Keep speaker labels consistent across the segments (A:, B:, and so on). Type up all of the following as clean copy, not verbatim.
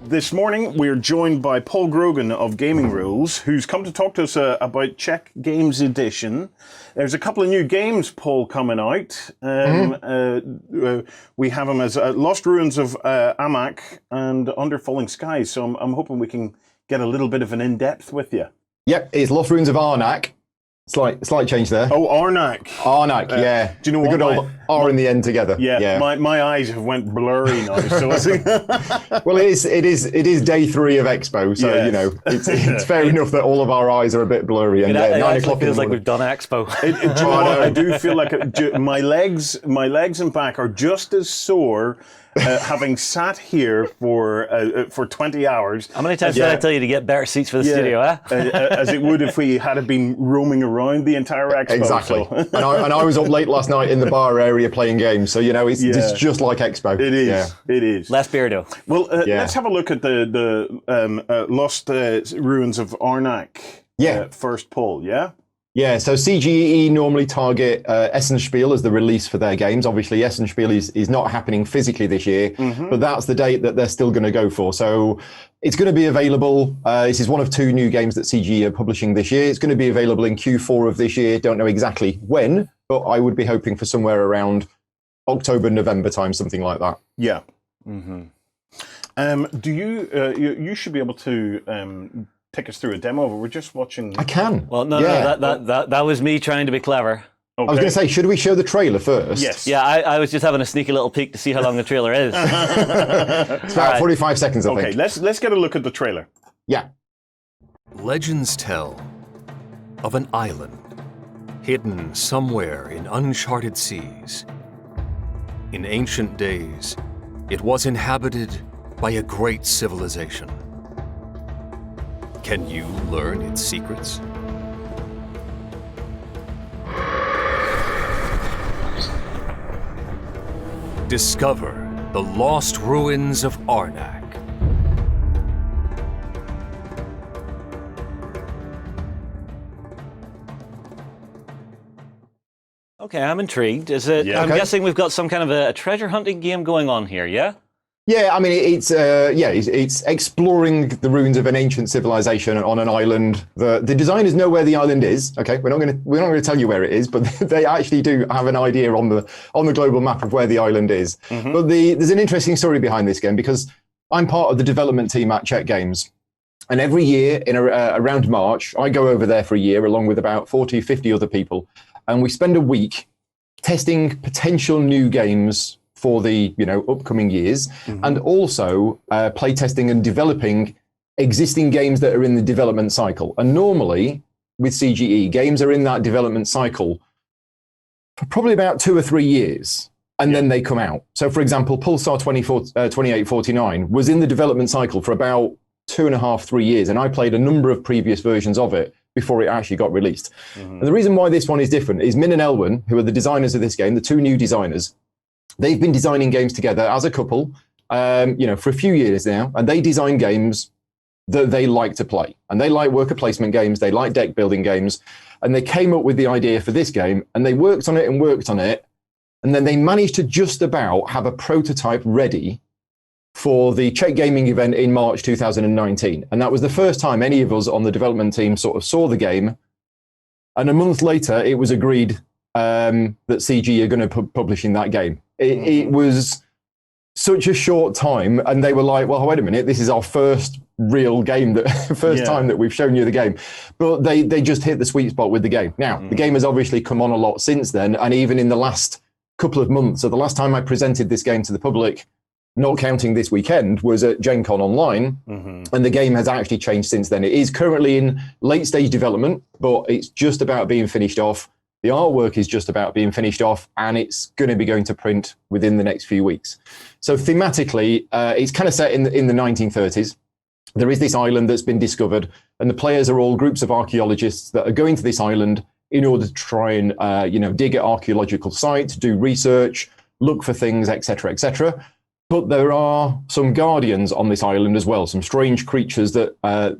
A: This morning, we're joined by Paul Grogan of Gaming Rules, who's come to talk to us about Czech Games Edition. There's a couple of new games, Paul, coming out. We have them as Lost Ruins of Amak and Under Falling Skies, so I'm hoping we can get a little bit of an in-depth with you.
B: Yep, it's Lost Ruins of Arnak. Slight change there.
A: Oh, Arnak.
B: Arnak, yeah.
A: Do you know
B: the
A: what?
B: Good old R in the end together.
A: Yeah. My eyes have went blurry now. So
B: well, it is day 3 of Expo, so you know it's fair enough that all of our eyes are a bit blurry. And
C: it
B: 9 o'clock
C: feels like we've done Expo.
A: Do you know what? I do feel like my legs and back are just as sore. Having sat here for 20 hours.
C: How many times did I tell you to get better seats for the studio,
A: as it would if we had been roaming around the entire Expo.
B: Exactly.
A: So.
B: and I was up late last night in the bar area playing games, so you know it's just like Expo.
A: It is. Yeah. It is.
C: Less beer though.
A: Well, let's have a look at the Lost Ruins of Arnak. First poll. Yeah.
B: Yeah, so CGE normally target Essenspiel as the release for their games. Obviously, Essenspiel is not happening physically this year, but that's the date that they're still going to go for. So it's going to be available. This is one of 2 new games that CGE are publishing this year. It's going to be available in Q4 of this year. Don't know exactly when, but I would be hoping for somewhere around October, November time, something like that.
A: Yeah. Do you should be able to take us through a demo? We're just watching.
B: I can.
C: Well, no, that was me trying to be clever.
A: Okay.
B: I was going to say, should we show the trailer first?
A: Yes.
C: Yeah, I was just having a sneaky little peek to see how long the trailer is.
B: It's about 45 seconds, I think.
A: Okay, let's get a look at the trailer.
B: Yeah.
D: Legends tell of an island hidden somewhere in uncharted seas. In ancient days, it was inhabited by a great civilization. Can you learn its secrets? Discover the lost ruins of Arnak.
C: Okay, I'm intrigued. Is it?
A: Yeah.
C: I'm
B: Okay.
C: guessing we've got some kind of a treasure hunting game going on here. Yeah.
B: Yeah, I mean, it's exploring the ruins of an ancient civilization on an island. The designers know where the island is. Okay, we're not going to tell you where it is, but they actually do have an idea on the global map of where the island is. But there's an interesting story behind this game because I'm part of the development team at Czech Games, and every year in around March, I go over there for a year along with about 40, 50 other people, and we spend a week testing potential new games for the upcoming years, and also play testing and developing existing games that are in the development cycle. And normally with CGE, games are in that development cycle for probably about 2 or 3 years, and then they come out. So for example, Pulsar 2849 was in the development cycle for about 2.5, 3 years, and I played a number of previous versions of it before it actually got released. And the reason why this one is different is Min and Elwyn, who are the designers of this game, the 2 new designers, they've been designing games together as a couple, for a few years now, and they design games that they like to play. And they like worker placement games, they like deck building games, and they came up with the idea for this game, and they worked on it, and then they managed to just about have a prototype ready for the Czech Gaming event in March 2019. And that was the first time any of us on the development team sort of saw the game. And a month later, it was agreed that CG are going to publishing that game. It was such a short time, and they were like, well, wait a minute, this is our first real game, time that we've shown you the game. But they just hit the sweet spot with the game. Now, the game has obviously come on a lot since then, and even in the last couple of months. So the last time I presented this game to the public, not counting this weekend, was at Gen Con Online, and the game has actually changed since then. It is currently in late stage development, but it's just about being finished off. The artwork is just about being finished off, and it's going to be going to print within the next few weeks. So thematically, it's kind of set in the 1930s. There is this island that's been discovered, and the players are all groups of archaeologists that are going to this island in order to try and dig at archaeological sites, do research, look for things, etc., etc. But there are some guardians on this island as well, some strange creatures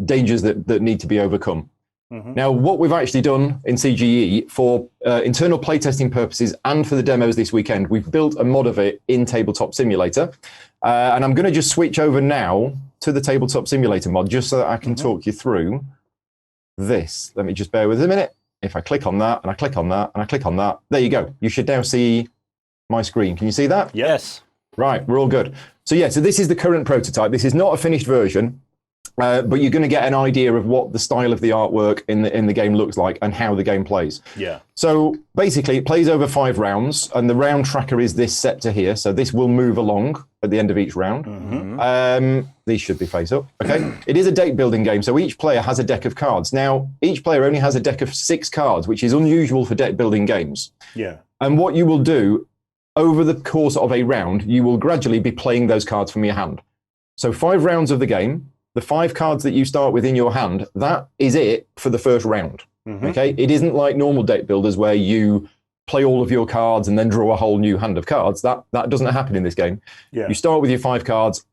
B: dangers that need to be overcome. Now, what we've actually done in CGE for internal playtesting purposes and for the demos this weekend, we've built a mod of it in Tabletop Simulator. And I'm going to just switch over now to the Tabletop Simulator mod just so that I can talk you through this. Let me just bear with it a minute. If I click on that, and I click on that, and I click on that, there you go. You should now see my screen. Can you see that?
C: Yes.
B: Right, we're all good. So yeah, so this is the current prototype. This is not a finished version, but you're going to get an idea of what the style of the artwork in the game looks like and how the game plays.
A: Yeah.
B: So basically, it plays over 5 rounds, and the round tracker is this sector here. So this will move along at the end of each round. These should be face up. Okay. It is a deck building game, so each player has a deck of cards. Now, each player only has a deck of 6 cards, which is unusual for deck building games.
A: Yeah.
B: And what you will do over the course of a round, you will gradually be playing those cards from your hand. So 5 rounds of the game, the 5 cards that you start with in your hand, that is it for the first round. Okay, it isn't like normal deck builders where you play all of your cards and then draw a whole new hand of cards. That doesn't happen in this game.
A: Yeah.
B: You start with your 5 cards,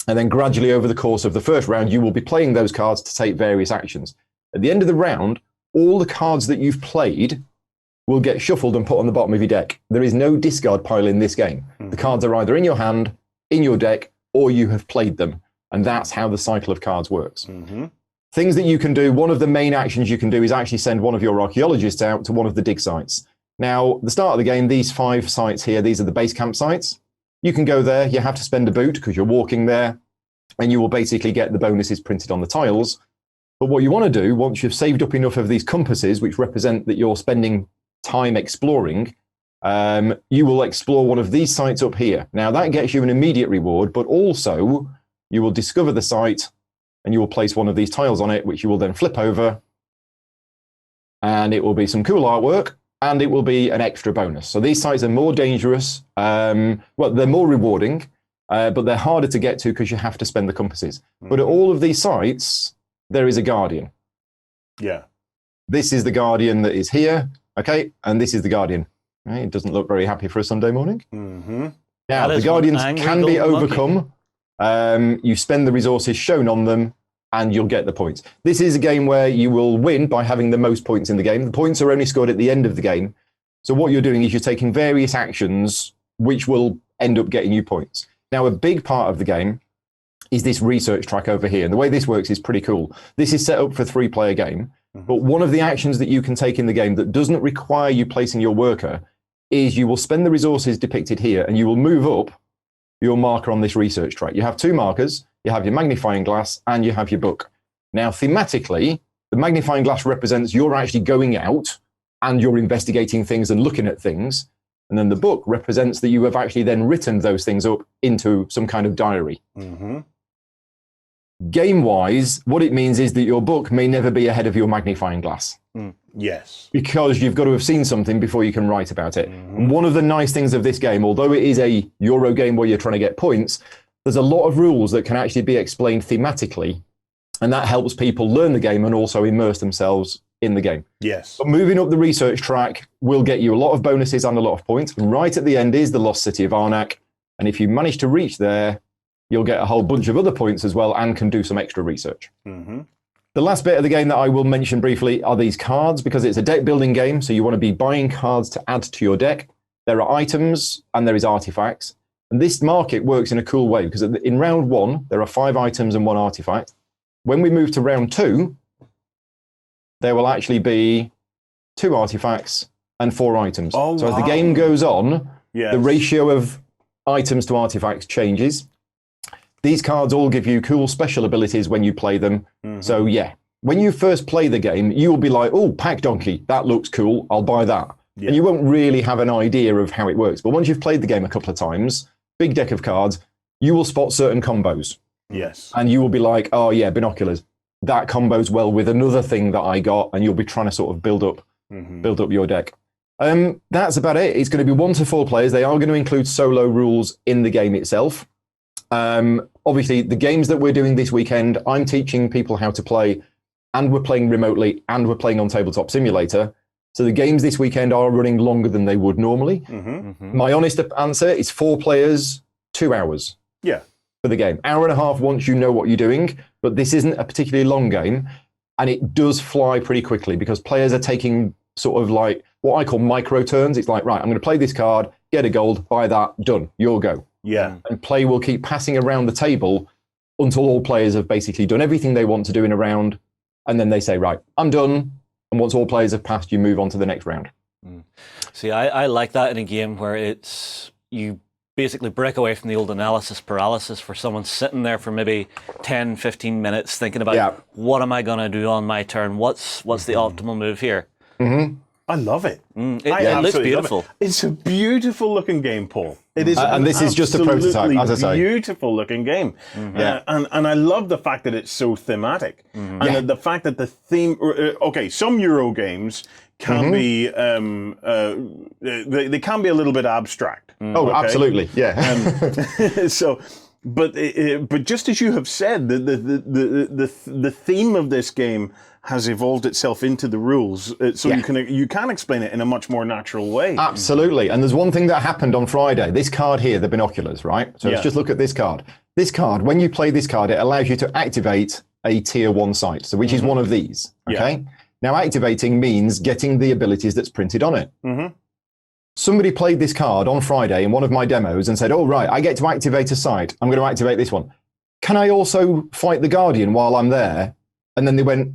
B: and then gradually over the course of the first round, you will be playing those cards to take various actions. At the end of the round, all the cards that you've played will get shuffled and put on the bottom of your deck. There is no discard pile in this game. The cards are either in your hand, in your deck, or you have played them. And that's how the cycle of cards works. Things that you can do, one of the main actions you can do is actually send one of your archaeologists out to one of the dig sites. Now, at the start of the game, these 5 sites here, these are the base camp sites. You can go there, you have to spend a boot because you're walking there, and you will basically get the bonuses printed on the tiles. But what you want to do, once you've saved up enough of these compasses, which represent that you're spending time exploring, you will explore one of these sites up here. Now, that gets you an immediate reward, but also you will discover the site and you will place one of these tiles on it, which you will then flip over, and it will be some cool artwork, and it will be an extra bonus. So these sites are more dangerous. Well, they're more rewarding, but they're harder to get to because you have to spend the compasses. But at all of these sites, there is a guardian.
A: Yeah.
B: This is the guardian that is here, okay? And this is the guardian. Right? It doesn't look very happy for a Sunday morning. Now, the guardians can be overcome. You spend the resources shown on them, and you'll get the points. This is a game where you will win by having the most points in the game. The points are only scored at the end of the game. So what you're doing is you're taking various actions which will end up getting you points. Now, a big part of the game is this research track over here. And the way this works is pretty cool. This is set up for a 3-player game. But one of the actions that you can take in the game that doesn't require you placing your worker is you will spend the resources depicted here, and you will move up your marker on this research track. You have 2 markers. You have your magnifying glass and you have your book. Now, thematically, the magnifying glass represents you're actually going out and you're investigating things and looking at things. And then the book represents that you have actually then written those things up into some kind of diary. Game-wise, what it means is that your book may never be ahead of your magnifying glass.
A: Yes.
B: Because you've got to have seen something before you can write about it. And one of the nice things of this game, although it is a Euro game where you're trying to get points, there's a lot of rules that can actually be explained thematically, and that helps people learn the game and also immerse themselves in the game.
A: Yes.
B: But moving up the research track will get you a lot of bonuses and a lot of points. And right at the end is the lost city of Arnak. And if you manage to reach there, you'll get a whole bunch of other points as well and can do some extra research. The last bit of the game that I will mention briefly are these cards, because it's a deck building game. So you want to be buying cards to add to your deck. There are items and there is artifacts. And this market works in a cool way because in round 1, there are 5 items and 1 artifact. When we move to round 2, there will actually be 2 artifacts and 4 items. So as the game goes on, the ratio of items to artifacts changes. These cards all give you cool special abilities when you play them. So yeah, when you first play the game, you will be like, oh, Pack Donkey, that looks cool, I'll buy that. And you won't really have an idea of how it works. But once you've played the game a couple of times, big deck of cards, you will spot certain combos.
A: Yes.
B: And you will be like, oh yeah, binoculars. That combos well with another thing that I got, and you'll be trying to sort of build up your deck. That's about it. It's going to be 1 to 4 players. They are going to include solo rules in the game itself. Obviously, the games that we're doing this weekend, I'm teaching people how to play, and we're playing remotely, and we're playing on Tabletop Simulator. So the games this weekend are running longer than they would normally. My honest answer is 4 players, 2 hours.
A: Yeah.
B: For the game. Hour and a half once you know what you're doing, but this isn't a particularly long game, and it does fly pretty quickly because players are taking sort of like what I call micro turns. It's like, right, I'm going to play this card, get a gold, buy that, done, your go.
A: Yeah.
B: And play will keep passing around the table until all players have basically done everything they want to do in a round. And then they say, right, I'm done. And once all players have passed, you move on to the next round.
C: See, I like that in a game where you basically break away from the old analysis paralysis for someone sitting there for maybe 10, 15 minutes thinking about what am I going to do on my turn? What's the optimal move here?
A: I love it.
C: It looks beautiful.
A: It's a beautiful looking game, Paul. It is,
B: and this is just a prototype, as I say.
A: Beautiful looking game, and I love the fact that it's so thematic, and the fact that the theme. Okay, some Euro games can be they can be a little bit abstract.
B: Oh, absolutely, yeah.
A: So. But just as you have said, the theme of this game has evolved itself into the rules, so you can explain it in a much more natural way.
B: Absolutely, and there's one thing that happened on Friday. This card here, the binoculars, right? So let's just look at this card. This card, when you play this card, it allows you to activate a tier 1 site, so which is one of these. Okay. Now, activating means getting the abilities that's printed on it. Somebody played this card on Friday in one of my demos and said, oh, right, I get to activate a site. I'm going to activate this one. Can I also fight the Guardian while I'm there? And then they went,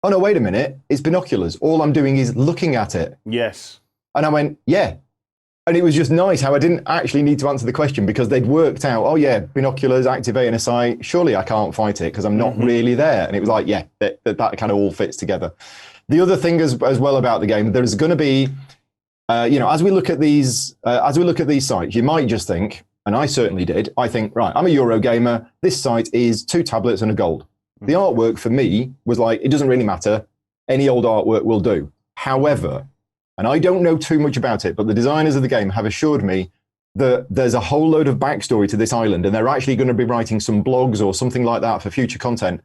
B: oh, no, wait a minute. It's binoculars. All I'm doing is looking at it.
A: Yes.
B: And I went, yeah. And it was just nice how I didn't actually need to answer the question because they'd worked out, oh, yeah, binoculars, activating a site. Surely I can't fight it because I'm not really there. And it was like, yeah, that kind of all fits together. The other thing as well about the game, there's going to be... as we look at these sites, you might just think, and I certainly did, I think, right, I'm a Euro gamer. This site is 2 tablets and a gold. The artwork for me was like, it doesn't really matter. Any old artwork will do. However, and I don't know too much about it, but the designers of the game have assured me that there's a whole load of backstory to this island, and they're actually going to be writing some blogs or something like that for future content.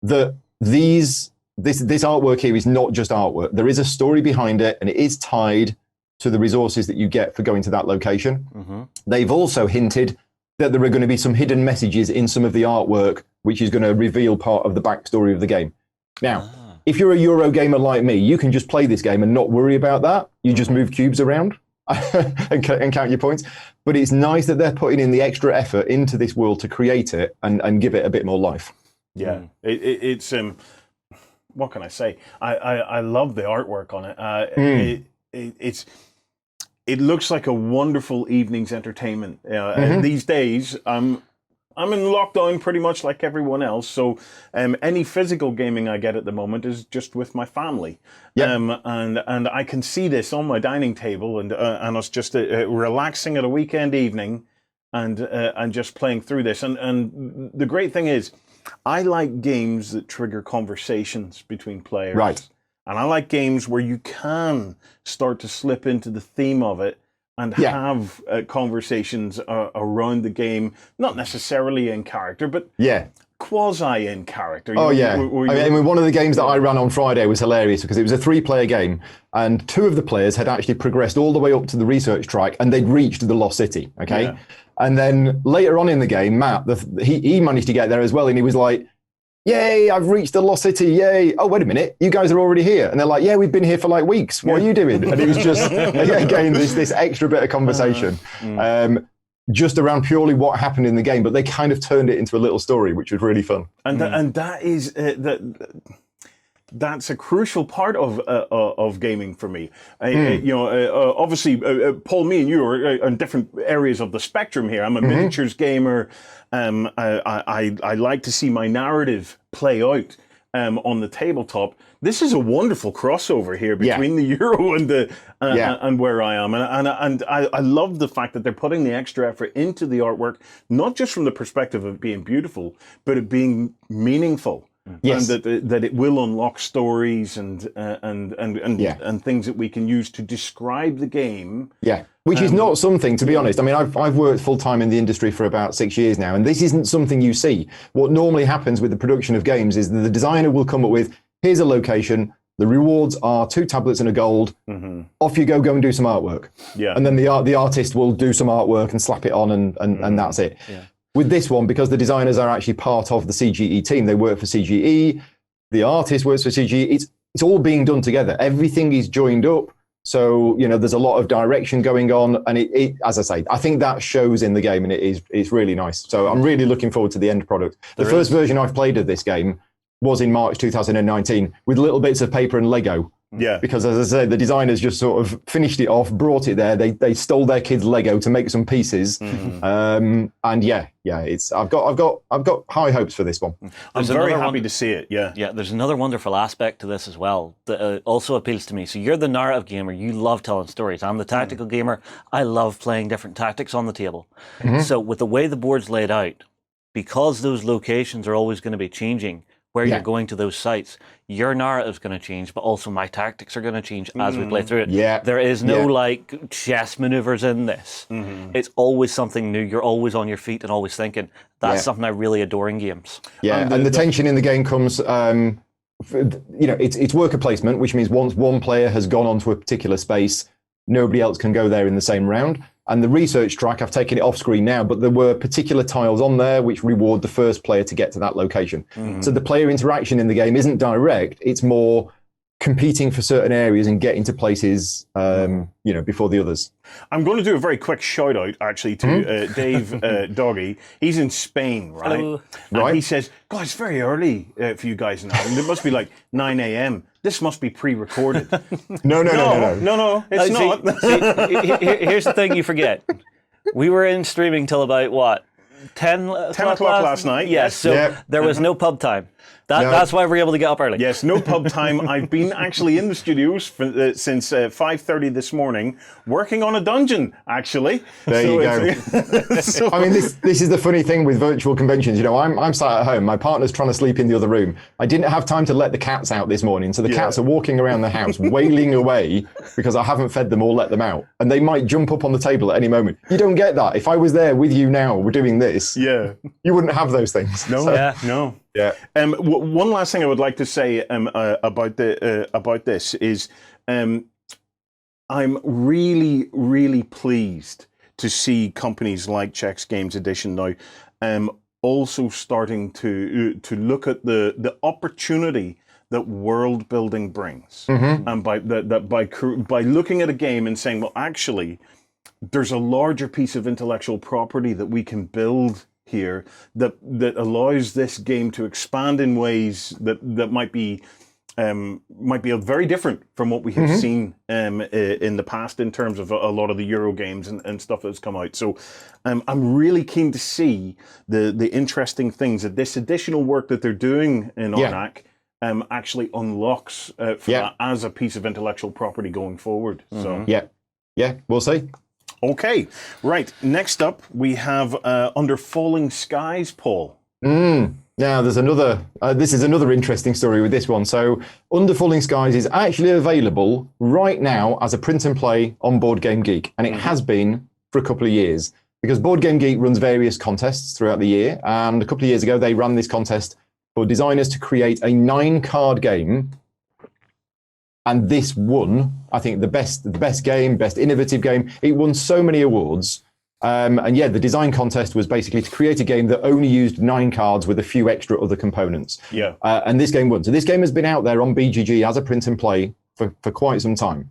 B: That this artwork here is not just artwork. There is a story behind it, and it is tied to the resources that you get for going to that location. They've also hinted that there are going to be some hidden messages in some of the artwork, which is going to reveal part of the backstory of the game. Now, if you're a Euro gamer like me, you can just play this game and not worry about that. You just move cubes around and count your points. But it's nice that they're putting in the extra effort into this world to create it and give it a bit more life.
A: Yeah, it's what can I say? I love the artwork on it. It looks like a wonderful evening's entertainment. These days, I'm in lockdown pretty much like everyone else. So any physical gaming I get at the moment is just with my family. And I can see this on my dining table and us just relaxing at a weekend evening and just playing through this. And the great thing is, I like games that trigger conversations between players.
B: Right.
A: And I like games where you can start to slip into the theme of it and have conversations around the game, not necessarily in character, but quasi in character.
B: I mean, one of the games that I ran on Friday was hilarious because it was a 3-player game and 2 of the players had actually progressed all the way up to the research track and they'd reached the Lost City, okay? Yeah. And then later on in the game, Matt, he managed to get there as well and he was like, yay, I've reached the Lost City, yay. Oh, wait a minute, you guys are already here. And they're like, yeah, we've been here for like weeks. What are you doing? And it was just, again, this extra bit of conversation just around purely what happened in the game. But they kind of turned it into a little story, which was really fun.
A: And that is... That's a crucial part of gaming for me. Obviously, Paul, me and you are on different areas of the spectrum here. I'm a miniatures gamer. I like to see my narrative play out on the tabletop. This is a wonderful crossover here between the Euro and and where I am, and I love the fact that they're putting the extra effort into the artwork, not just from the perspective of being beautiful, but it being meaningful.
B: Yes.
A: And that it will unlock stories and things that we can use to describe the game. Yeah,
B: which is not something, to be honest. I mean, I've worked full time in the industry for about 6 years now, and this isn't something you see. What normally happens with the production of games is that the designer will come up with, here's a location, the rewards are 2 tablets and a gold. Off you go and do some artwork. Yeah, and then the artist will do some artwork and slap it on, and that's it. Yeah. With this one, because the designers are actually part of the CGE team, they work for CGE, the artist works for CGE, it's all being done together. Everything is joined up So, there's a lot of direction going on. And it, as I say, I think that shows in the game, and it's really nice. So I'm really looking forward to the end product. The first version I've played of this game was in March 2019 with little bits of paper and Lego.
A: Yeah.
B: Because as I said, the designers just sort of finished it off, brought it there. They stole their kids' Lego to make some pieces. And I've got high hopes for this one.
A: I'm very happy to see it. Yeah.
C: Yeah, there's another wonderful aspect to this as well that also appeals to me. So you're the narrative gamer. You love telling stories. I'm the tactical gamer. I love playing different tactics on the table. So with the way the board's laid out, because those locations are always going to be changing, where you're going to those sites, your narrative's going to change, but also my tactics are going to change as we play through it.
B: Yeah.
C: There is no like chess maneuvers in this. It's always something new. You're always on your feet and always thinking. That's something I really adore in games.
B: Yeah, and the tension in the game comes, it's worker placement, which means once one player has gone onto a particular space, nobody else can go there in the same round. And the research track, I've taken it off screen now, but there were particular tiles on there which reward the first player to get to that location. So the player interaction in the game isn't direct, it's more competing for certain areas and getting to places, before the others.
A: I'm going to do a very quick shout out, actually, to Dave Doggy. He's in Spain, right?
C: Hello.
A: And he says, God, it's very early for you guys now. And it must be like 9 a.m. This must be pre-recorded.
B: No,
A: it's not.
C: Here's the thing you forget. We were in streaming till about, what, 10
A: o'clock last night.
C: Yes, so there was no pub time. That's why we're able to get up early.
A: Yes, no pub time. I've been actually in the studios since 5:30 this morning, working on a dungeon, actually.
B: There you go. I mean, this is the funny thing with virtual conventions. I'm sat at home. My partner's trying to sleep in the other room. I didn't have time to let the cats out this morning, so the cats are walking around the house, wailing away because I haven't fed them or let them out. And they might jump up on the table at any moment. You don't get that. If I was there with you now, we're doing this.
A: Yeah.
B: You wouldn't have those things.
A: No.
B: So,
A: No.
B: Yeah.
A: One last thing I would like to say about this is I'm really, really pleased to see companies like Czech's Games Edition now also starting to look at the opportunity that world building brings, and by looking at a game and saying, well, actually, there's a larger piece of intellectual property that we can build here that allows this game to expand in ways that might be very different from what we have seen in the past in terms of a lot of the Euro games and stuff that's come out. So I'm really keen to see the interesting things that this additional work that they're doing in Arnak actually unlocks as a piece of intellectual property going forward. So
B: we'll see.
A: Okay, right. Next up, we have Under Falling Skies, Paul.
B: Now, there's another. This is another interesting story with this one. So, Under Falling Skies is actually available right now as a print and play on Board Game Geek, and it has been for a couple of years because Board Game Geek runs various contests throughout the year. And a couple of years ago, they ran this contest for designers to create a 9-card game. And this won, I think, the best game, best innovative game. It won so many awards. The design contest was basically to create a game that only used 9 cards with a few extra other components.
A: Yeah.
B: And this game won. So this game has been out there on BGG as a print and play for quite some time.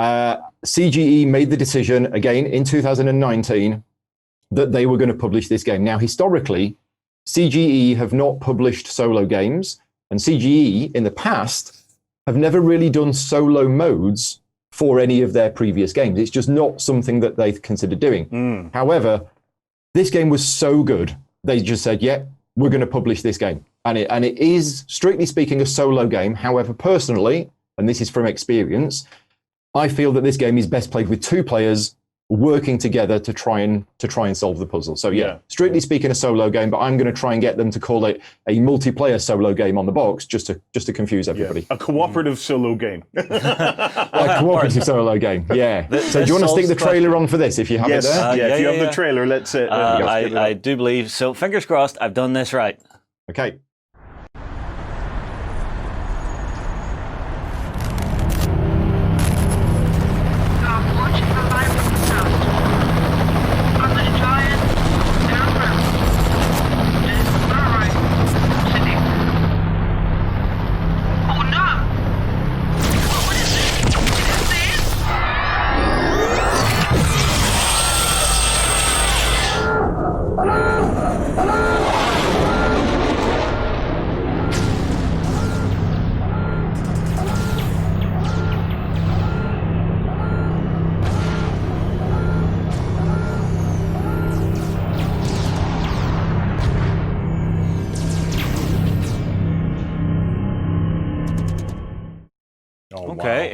B: CGE made the decision, again, in 2019, that they were going to publish this game. Now, historically, CGE have not published solo games. And CGE, in the past, have never really done solo modes for any of their previous games. It's just not something that they consider doing. However, this game was so good, they just said, we're going to publish this game. And it is, strictly speaking, a solo game. However, personally, and this is from experience, I feel that this game is best played with 2 players working together to try and solve the puzzle. So strictly speaking, a solo game, but I'm going to try and get them to call it a multiplayer solo game on the box, just to confuse everybody.
A: A cooperative solo game.
B: A cooperative solo game. Yeah. So do you want to stick the trailer on for this? If you have it there.
A: If you have the trailer, let's.
C: I do believe so. Fingers crossed. I've done this right.
B: Okay.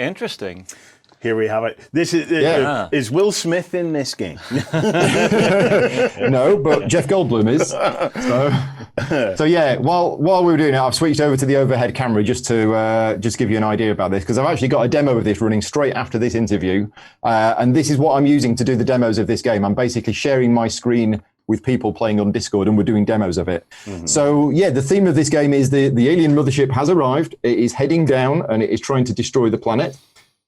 C: Interesting.
A: Here we have it. This is is Will Smith in this game?
B: No, but Jeff Goldblum is. So yeah, while we were doing it, I've switched over to the overhead camera just to give you an idea about this, because I've actually got a demo of this running straight after this interview, and this is what I'm using to do the demos of this game. I'm basically sharing my screen with people playing on Discord, and we're doing demos of it. So yeah, the theme of this game is the alien mothership has arrived. It is heading down, and it is trying to destroy the planet.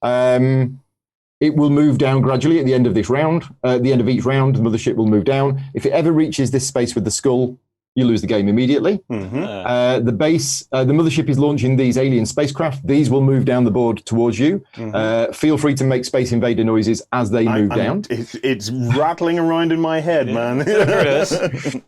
B: It will move down gradually at the end of this round. At the end of each round, the mothership will move down. If it ever reaches this space with the skull, you lose the game immediately. The mothership is launching these alien spacecraft. These will move down the board towards you. Feel free to make Space Invader noises as they move down.
A: It's rattling around in my head, man.
C: There it is.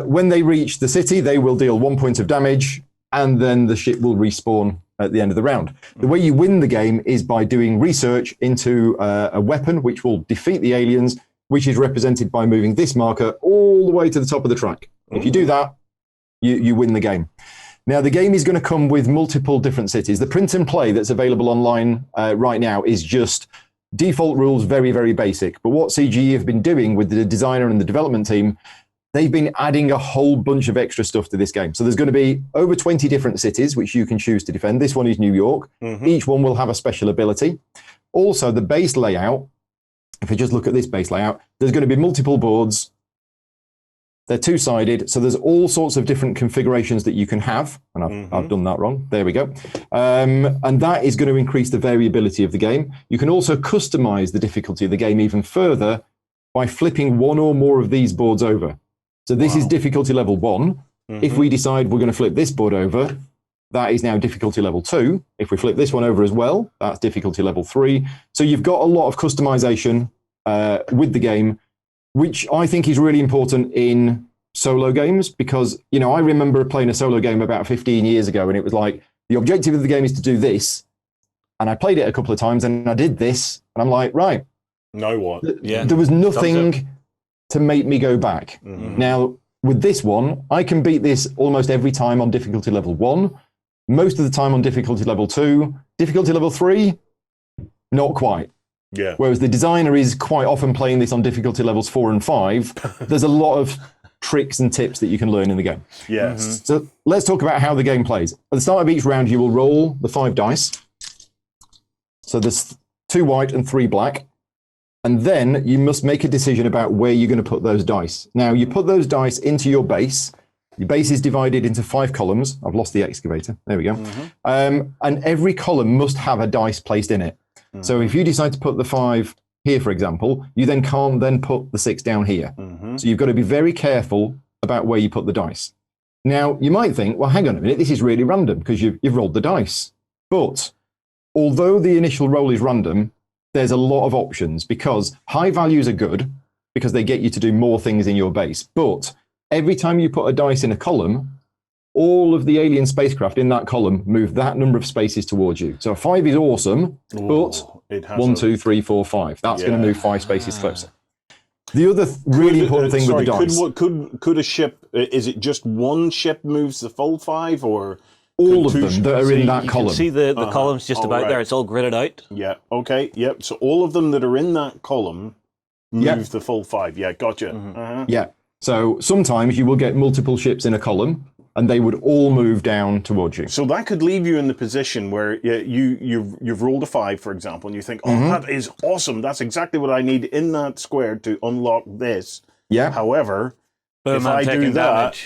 B: When they reach the city, they will deal 1 point of damage, and then the ship will respawn at the end of the round. The way you win the game is by doing research into a weapon which will defeat the aliens, which is represented by moving this marker all the way to the top of the track. If you do that, you win the game. Now, the game is going to come with multiple different cities. The print and play that's available online right now is just default rules, very, very basic. But what CGE have been doing with the designer and the development team, they've been adding a whole bunch of extra stuff to this game. So there's going to be over 20 different cities which you can choose to defend. This one is New York. Each one will have a special ability. Also, the base layout, if I just look at this base layout, there's going to be multiple boards. They're two-sided, so there's all sorts of different configurations that you can have. And I've done that wrong. There we go. And that is going to increase the variability of the game. You can also customize the difficulty of the game even further by flipping one or more of these boards over. So this is difficulty level 1. If we decide we're going to flip this board over, that is now difficulty level 2. If we flip this one over as well, that's difficulty level 3. So you've got a lot of customization with the game, which I think is really important in solo games, because, you know, I remember playing a solo game about 15 years ago, and it was like, the objective of the game is to do this. And I played it a couple of times, and I did this, and I'm like, right.
A: Now what?
B: There was nothing to make me go back. Now, with this one, I can beat this almost every time on difficulty level 1, most of the time on difficulty level 2, difficulty level 3, not quite.
A: Yeah.
B: Whereas the designer is quite often playing this on difficulty levels 4 and 5. There's a lot of tricks and tips that you can learn in the game.
A: Yes.
B: So let's talk about how the game plays. At the start of each round, you will roll the 5 dice. So there's 2 white and 3 black. And then you must make a decision about where you're going to put those dice. Now, you put those dice into your base. Your base is divided into 5 columns. I've lost the excavator. There we go. And every column must have a dice placed in it. So if you decide to put the 5 here, for example, you then can't then put the 6 down here. So you've got to be very careful about where you put the dice. Now, you might think, well, hang on a minute, this is really random because you've rolled the dice. But although the initial roll is random, there's a lot of options, because high values are good because they get you to do more things in your base. But every time you put a dice in a column, all of the alien spacecraft in that column move that number of spaces towards you. So a 5 is awesome, but 1, 2, 3, 4, 5. That's going to move 5 spaces closer. The other really important thing with the dice...
A: Could a ship... Is it just one ship moves the full 5, or...
B: All of them that are in that column.
C: You can see the columns just about there. It's all gridded out.
A: Yeah, okay, yep. So all of them that are in that column move the full 5. Yeah, gotcha.
B: Yeah. So sometimes you will get multiple ships in a column, and they would all move down towards you.
A: So that could leave you in the position where you've rolled a 5, for example, and you think, oh, that is awesome. That's exactly what I need in that square to unlock this.
B: Yeah.
A: However, if I do that,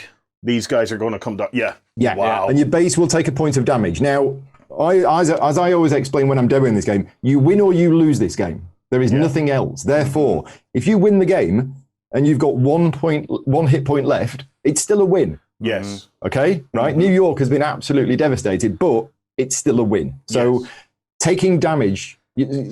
A: these guys are going to come down. Yeah. Wow.
B: And your base will take a point of damage. Now, as I always explain when I'm demoing this game, you win or you lose this game. There is nothing else. Therefore, if you win the game and you've got 1 hit point left, it's still a win.
A: Yes.
B: Okay? Right? New York has been absolutely devastated, but it's still a win. So taking damage,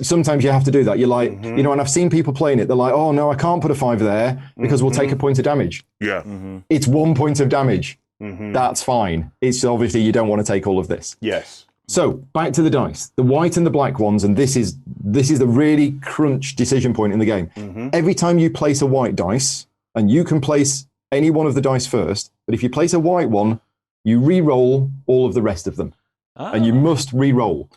B: sometimes you have to do that. You're like, you know, and I've seen people playing it. They're like, oh, no, I can't put a 5 there because we'll take a point of damage.
A: Yeah.
B: It's 1 point of damage. That's fine. It's obviously you don't want to take all of this.
A: Yes.
B: So back to the dice, the white and the black ones, and this is the really crunch decision point in the game. Every time you place a white dice, and you can place any one of the dice first, but if you place a white one, you re-roll all of the rest of them, and you must re-roll.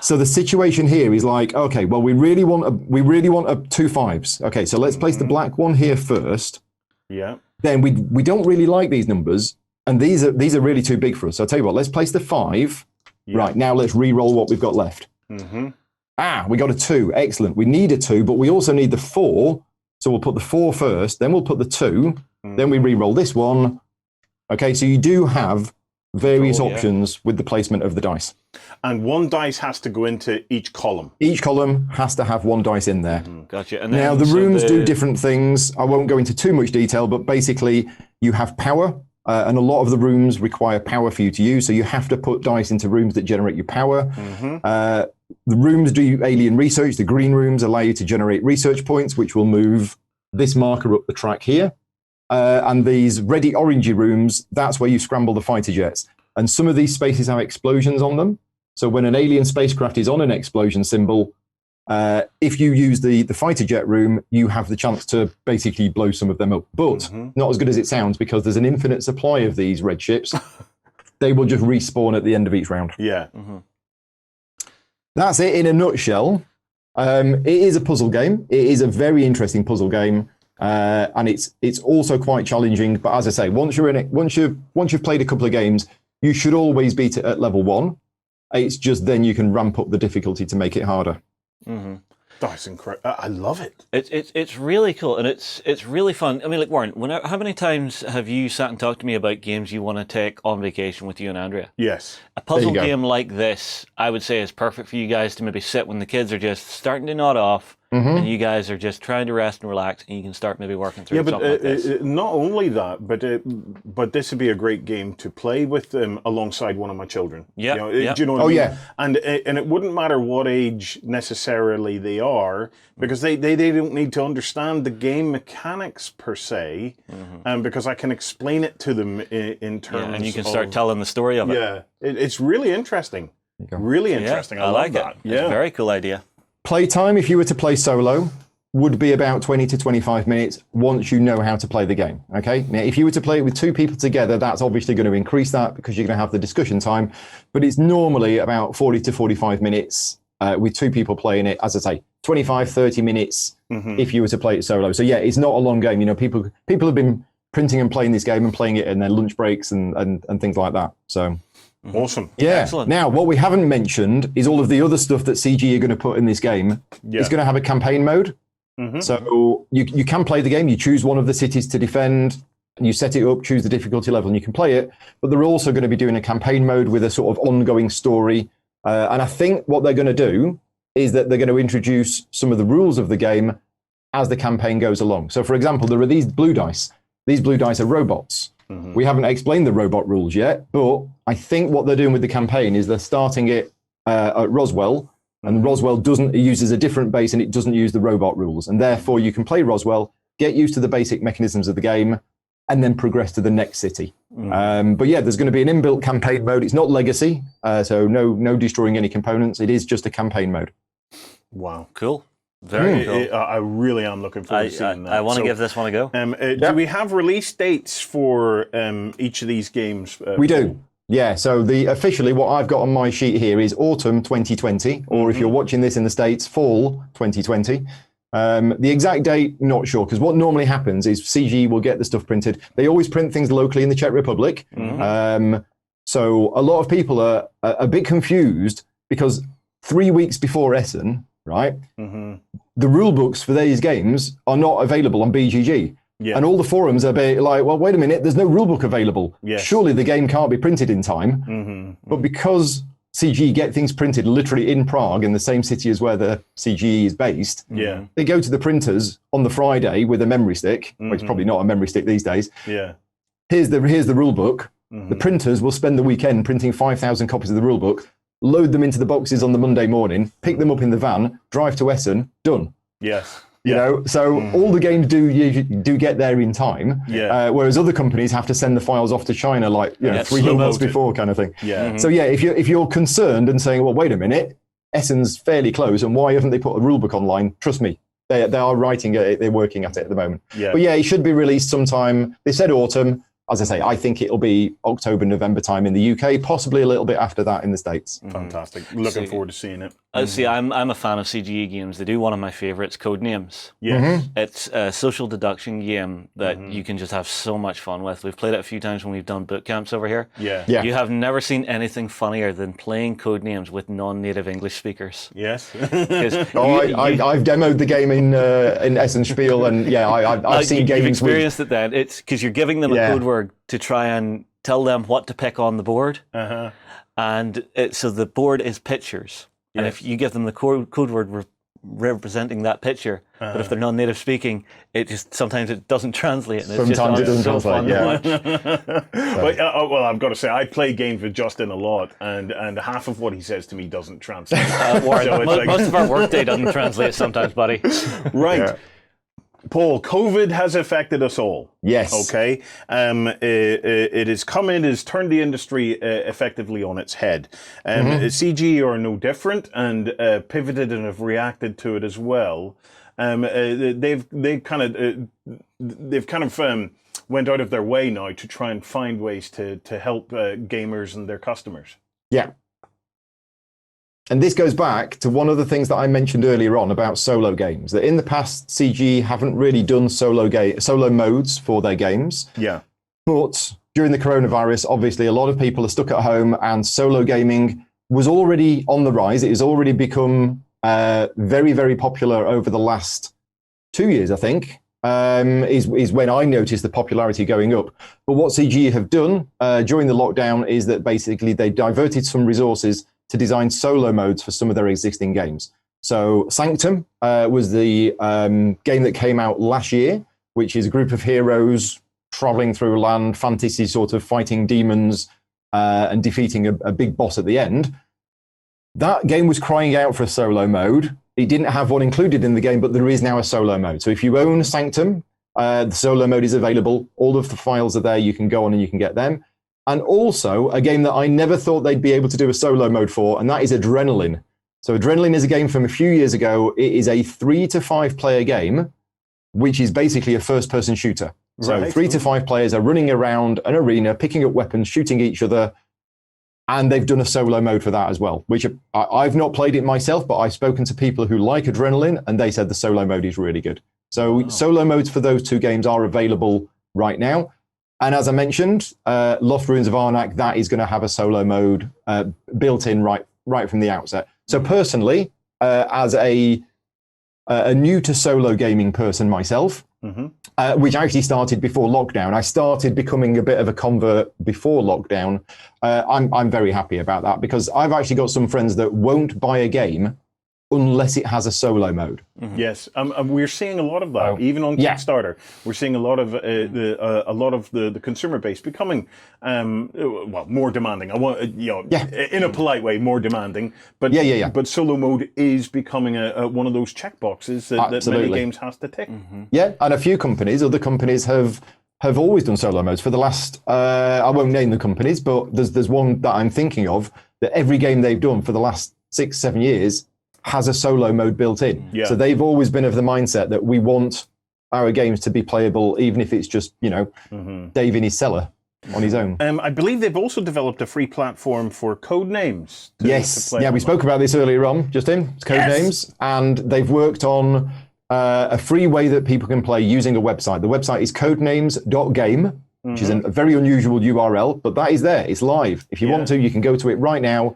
B: So the situation here is like, okay, well, we really want a 2 5s. Okay, so let's place the black one here first.
A: Yeah.
B: Then we don't really like these numbers, and these are really too big for us. So I'll tell you what, let's place the 5. Yeah. Right, now let's re-roll what we've got left. We got a 2. Excellent. We need a 2, but we also need the 4. So we'll put the 4 first, then we'll put the 2, then we re-roll this one. Okay, so you do have various options with the placement of the dice.
A: And one dice has to go into each column.
B: Each column has to have one dice in there.
C: Gotcha. And
B: now, the rooms do different things. I won't go into too much detail, but basically you have power, and a lot of the rooms require power for you to use, so you have to put dice into rooms that generate you power. The rooms do alien research. The green rooms allow you to generate research points, which will move this marker up the track here. And these reddy orangey rooms, that's where you scramble the fighter jets. And some of these spaces have explosions on them. So when an alien spacecraft is on an explosion symbol, if you use the fighter jet room, you have the chance to basically blow some of them up. But not as good as it sounds, because there's an infinite supply of these red ships. They will just respawn at the end of each round.
A: Yeah.
B: That's it in a nutshell. It is a puzzle game. It is a very interesting puzzle game. And it's also quite challenging. But as I say, once you've played a couple of games, you should always beat it at level 1. It's just then you can ramp up the difficulty to make it harder.
A: That's incredible. I love it.
C: It's really cool, and it's really fun. I mean, like, Warren, how many times have you sat and talked to me about games you want to take on vacation with you and Andrea?
A: Yes.
C: A puzzle game like this, I would say, is perfect for you guys to maybe sit when the kids are just starting to nod off, and you guys are just trying to rest and relax, and you can start maybe working through something like this.
A: Not only that, but this would be a great game to play with them alongside one of my children.
C: Yeah.
A: Do you know what I mean? Yeah. And it wouldn't matter what age necessarily they are, because they don't need to understand the game mechanics per se, because I can explain it to them in terms
C: and you can start telling the story of it.
A: Yeah. It's really interesting. Really interesting. I
C: like
A: love that.
C: It's a very cool idea.
B: Playtime, if you were to play solo, would be about 20 to 25 minutes once you know how to play the game. Okay. Now, if you were to play it with 2 people together, that's obviously going to increase that because you're going to have the discussion time. But it's normally about 40 to 45 minutes with 2 people playing it. As I say, 25, 30 minutes if you were to play it solo. So yeah, it's not a long game. You know, people have been printing and playing this game and playing it in their lunch breaks and things like that. So.
A: Awesome.
B: Yeah.
C: Excellent.
B: Now, what we haven't mentioned is all of the other stuff that CG are going to put in this game. It's going to have a campaign mode. So you can play the game. You choose one of the cities to defend, and you set it up, choose the difficulty level, and you can play it. But they're also going to be doing a campaign mode with a sort of ongoing story. And I think what they're going to do is that they're going to introduce some of the rules of the game as the campaign goes along. So, for example, there are these blue dice. These blue dice are robots. We haven't explained the robot rules yet, but I think what they're doing with the campaign is they're starting it at Roswell, and Roswell uses a different base and it doesn't use the robot rules. And therefore you can play Roswell, get used to the basic mechanisms of the game, and then progress to the next city. But yeah, there's going to be an inbuilt campaign mode. It's not legacy, so no destroying any components. It is just a campaign mode.
A: Wow.
C: Cool. Very cool.
A: I really am looking forward to seeing that.
C: I want to give this one a go.
A: Do we have release dates for each of these games?
B: We do. Yeah, so officially what I've got on my sheet here is autumn 2020, or if you're watching this in the States, fall 2020. The exact date, not sure, because what normally happens is CG will get the stuff printed. They always print things locally in the Czech Republic. So a lot of people are a bit confused because 3 weeks before Essen, right, the rule books for these games are not available on BGG. Yeah. And all the forums are like, well, wait a minute, there's no rulebook available. Yes. Surely the game can't be printed in time. But because CG get things printed literally in Prague, in the same city as where the CG is based, they go to the printers on the Friday with a memory stick, which is probably not a memory stick these days.
A: Yeah.
B: Here's the rulebook. The printers will spend the weekend printing 5,000 copies of the rulebook, load them into the boxes on the Monday morning, pick them up in the van, drive to Essen, done.
A: Yes.
B: You know, so all the games do get there in time, whereas other companies have to send the files off to China like 3 months before, kind of thing.
A: Yeah.
B: So yeah, if you're concerned and saying, well, wait a minute, Essen's fairly close, and why haven't they put a rulebook online? Trust me, they are writing it, they're working at it at the moment. Yeah. But yeah, it should be released sometime. They said autumn. as I say, I think it'll be October, November time in the UK, possibly a little bit after that in the States.
A: Fantastic. Looking forward to seeing it.
C: See, I'm a fan of CGE games. They do one of my favorites, Codenames.
A: Yes.
C: It's a social deduction game that you can just have so much fun with. We've played it a few times when we've done boot camps over here.
A: Yeah.
C: You have never seen anything funnier than playing Codenames with non-native English speakers.
A: Yes.
B: I've demoed the game in Essenspiel, and yeah, I've seen games.
C: You've experienced it then. It's because you're giving them a code word to try and tell them what to pick on the board. And so the board is pictures. And if you give them the code word representing that picture, but if they're non-native speaking, sometimes it doesn't translate. And
B: Sometimes it doesn't
C: translate.
A: Well, I've got to say, I play games with Justin a lot, and half of what he says to me doesn't translate.
C: Most of our workday doesn't translate sometimes, buddy.
A: Right. Yeah. Paul, COVID has affected us all.
B: Yes.
A: Okay. It has come in, has turned the industry effectively on its head. CG are no different and pivoted and have reacted to it as well. They've kind of went out of their way now to try and find ways to help gamers and their customers.
B: Yeah. And this goes back to one of the things that I mentioned earlier on about solo games, that in the past, CG haven't really done solo modes for their games.
A: Yeah.
B: But during the coronavirus, obviously, a lot of people are stuck at home, and solo gaming was already on the rise. It has already become very, very popular over the last 2 years, I think, is when I noticed the popularity going up. But what CG have done during the lockdown is that basically they diverted some resources to design solo modes for some of their existing games. So Sanctum was the game that came out last year, which is a group of heroes traveling through land, fantasy sort of fighting demons and defeating a big boss at the end. That game was crying out for a solo mode. It didn't have one included in the game, but there is now a solo mode. So if you own Sanctum, the solo mode is available. All of the files are there. You can go on and you can get them. And also a game that I never thought they'd be able to do a solo mode for, and that is Adrenaline. So Adrenaline is a game from a few years ago. It is a 3 to 5 player game, which is basically a first-person shooter. So
A: Right.
B: 3 to 5 players are running around an arena, picking up weapons, shooting each other, and they've done a solo mode for that as well, which I've not played it myself, but I've spoken to people who like Adrenaline, and they said the solo mode is really good. So solo modes for those two games are available right now. And as I mentioned, Lost Ruins of Arnak, that is going to have a solo mode built in right from the outset. So personally, as a new to solo gaming person myself, which actually started before lockdown, I started becoming a bit of a convert before lockdown. I'm very happy about that, because I've actually got some friends that won't buy a game unless it has a solo mode.
A: Yes, we're seeing a lot of that, even on Kickstarter. We're seeing a lot of the consumer base becoming more demanding. I want in a polite way, more demanding. But but solo mode is becoming one of those checkboxes that many games has to tick.
B: Yeah, and a few companies, other companies have always done solo modes for the last. I won't name the companies, but there's one that I'm thinking of that every game they've done for the last 6-7 years has a solo mode built in. Yeah. So they've always been of the mindset that we want our games to be playable, even if it's just, Dave in his cellar on his own.
A: I believe they've also developed a free platform for Codenames.
B: Yes. To play we spoke about this earlier on, Justin. It's Codenames. And they've worked on a free way that people can play using a website. The website is codenames.game, which is a very unusual URL, but that is there. It's live. If you want to, you can go to it right now.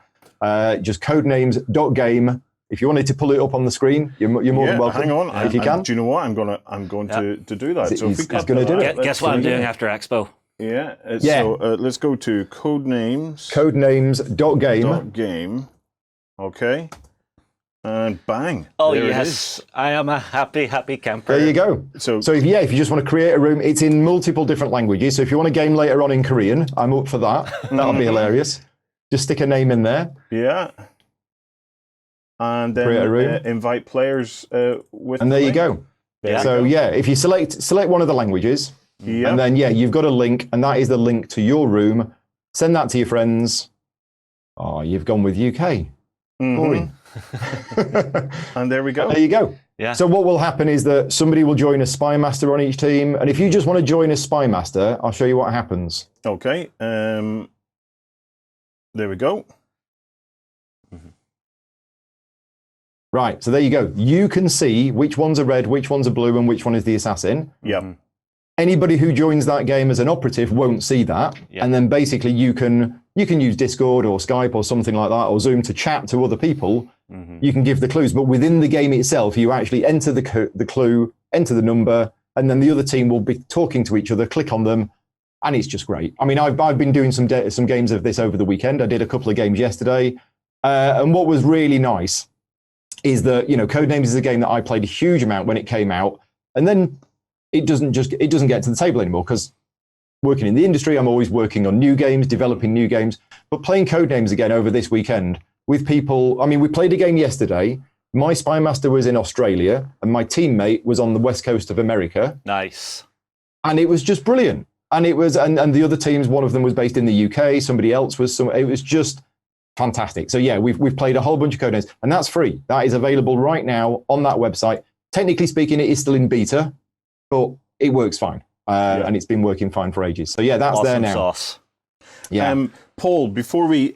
B: Just codenames.game. If you wanted to pull it up on the screen, you're more than welcome.
A: Hang on,
B: if you can.
A: Do you know what? I'm going to do that. So if we
B: going to do it.
C: Guess what I'm doing after Expo?
A: So let's go to Codenames.
B: Codenames.game.
A: Okay. And bang.
C: Oh, yes. I am a happy camper.
B: There you go. So if you just want to create a room, it's in multiple different languages. So if you want a game later on in Korean, I'm up for that. That'll be hilarious. Just stick a name in there.
A: Yeah. And then invite players with.
B: And there you go. So if you select one of the languages, and then you've got a link, and that is the link to your room. Send that to your friends. Oh, you've gone with UK. Boring.
A: And there we go.
B: There you go.
C: Yeah.
B: So what will happen is that somebody will join a spy master on each team, and if you just want to join a spy master, I'll show you what happens.
A: Okay. There we go.
B: Right, so there you go. You can see which ones are red, which ones are blue, and which one is the assassin.
A: Yep.
B: Anybody who joins that game as an operative won't see that.
C: Yep.
B: And then basically you can use Discord or Skype or something like that, or Zoom to chat to other people. You can give the clues, but within the game itself, you actually enter the clue, enter the number, and then the other team will be talking to each other, click on them, and it's just great. I mean, I've been doing some games of this over the weekend. I did a couple of games yesterday, and what was really nice is that, Codenames is a game that I played a huge amount when it came out, and then it doesn't get to the table anymore, because working in the industry, I'm always working on new games, developing new games, but playing Codenames again over this weekend with people. I mean, we played a game yesterday. My spy master was in Australia, and my teammate was on the west coast of America.
C: Nice.
B: And it was just brilliant. And it was, and the other teams, one of them was based in the UK, somebody else was it was just fantastic. So yeah, we've played a whole bunch of Codenames, and that's free. That is available right now on that website. Technically speaking, it is still in beta, but it works fine. And it's been working fine for ages. So yeah, that's
C: Awesome
B: there now.
C: sauce.
B: Yeah.
A: Paul, before we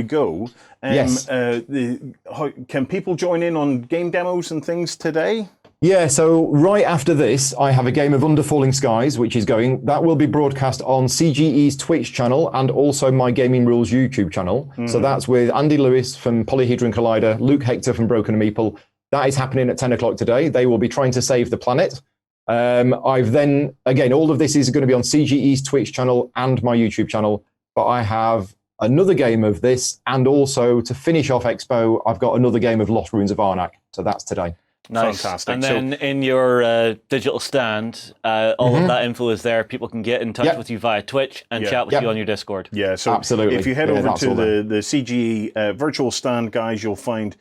A: go,
B: Yes.
A: Can people join in on game demos and things today?
B: Yeah, so right after this, I have a game of Under Falling Skies, which is going. That will be broadcast on CGE's Twitch channel and also my Gaming Rules YouTube channel. So that's with Andy Lewis from Polyhedron Collider, Luke Hector from Broken Meeple. That is happening at 10 o'clock today. They will be trying to save the planet. I've then, again, all of this is going to be on CGE's Twitch channel and my YouTube channel, but I have another game of this, and also to finish off Expo, I've got another game of Lost Ruins of Arnak. So that's today.
C: Nice.
A: Fantastic.
C: And then in your digital stand, all of that info is there. People can get in touch with you via Twitch and chat with you on your Discord.
A: Yeah, so
B: absolutely.
A: If you head over to the CGE virtual stand, guys, you'll find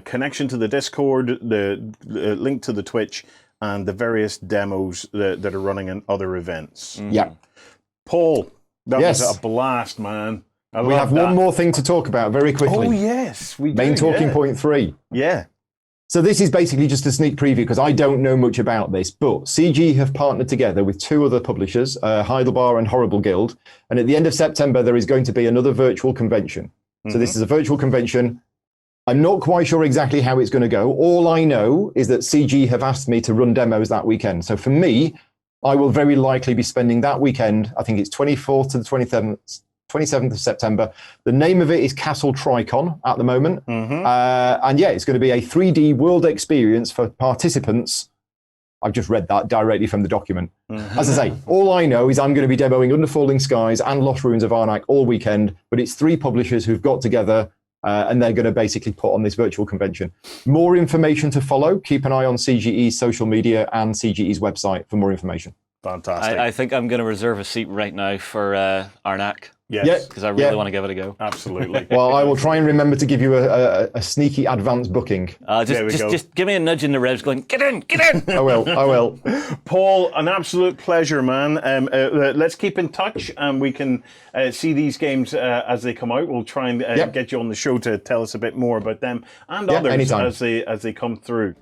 A: connection to the Discord, the link to the Twitch, and the various demos that are running in other events.
B: Yeah.
A: Paul, that was a blast, man.
B: We have one more thing to talk about very quickly.
A: Oh, yes, we do.
B: Main talking point 3.
A: Yeah.
B: So this is basically just a sneak preview, because I don't know much about this, but CG have partnered together with 2 other publishers, Heidelbar and Horrible Guild, and at the end of September, there is going to be another virtual convention. So this is a virtual convention. I'm not quite sure exactly how it's going to go. All I know is that CG have asked me to run demos that weekend. So for me, I will very likely be spending that weekend, I think it's 24th to the 27th of September. The name of it is Castle Tricon at the moment. And yeah, it's going to be a 3D world experience for participants. I've just read that directly from the document. As I say, all I know is I'm going to be demoing Under Falling Skies and Lost Ruins of Arnak all weekend, but it's 3 publishers who've got together, and they're going to basically put on this virtual convention. More information to follow. Keep an eye on CGE's social media and CGE's website for more information.
A: Fantastic.
C: I think I'm going to reserve a seat right now for Arnak.
A: Yes.
C: Because I really want to give it a go.
A: Absolutely.
B: Well, I will try and remember to give you a sneaky advance booking.
C: Just give me a nudge in the ribs going, get in.
B: I will.
A: Paul, an absolute pleasure, man. Let's keep in touch, and we can see these games as they come out. We'll try and get you on the show to tell us a bit more about them and others
B: anytime.
A: as they come through.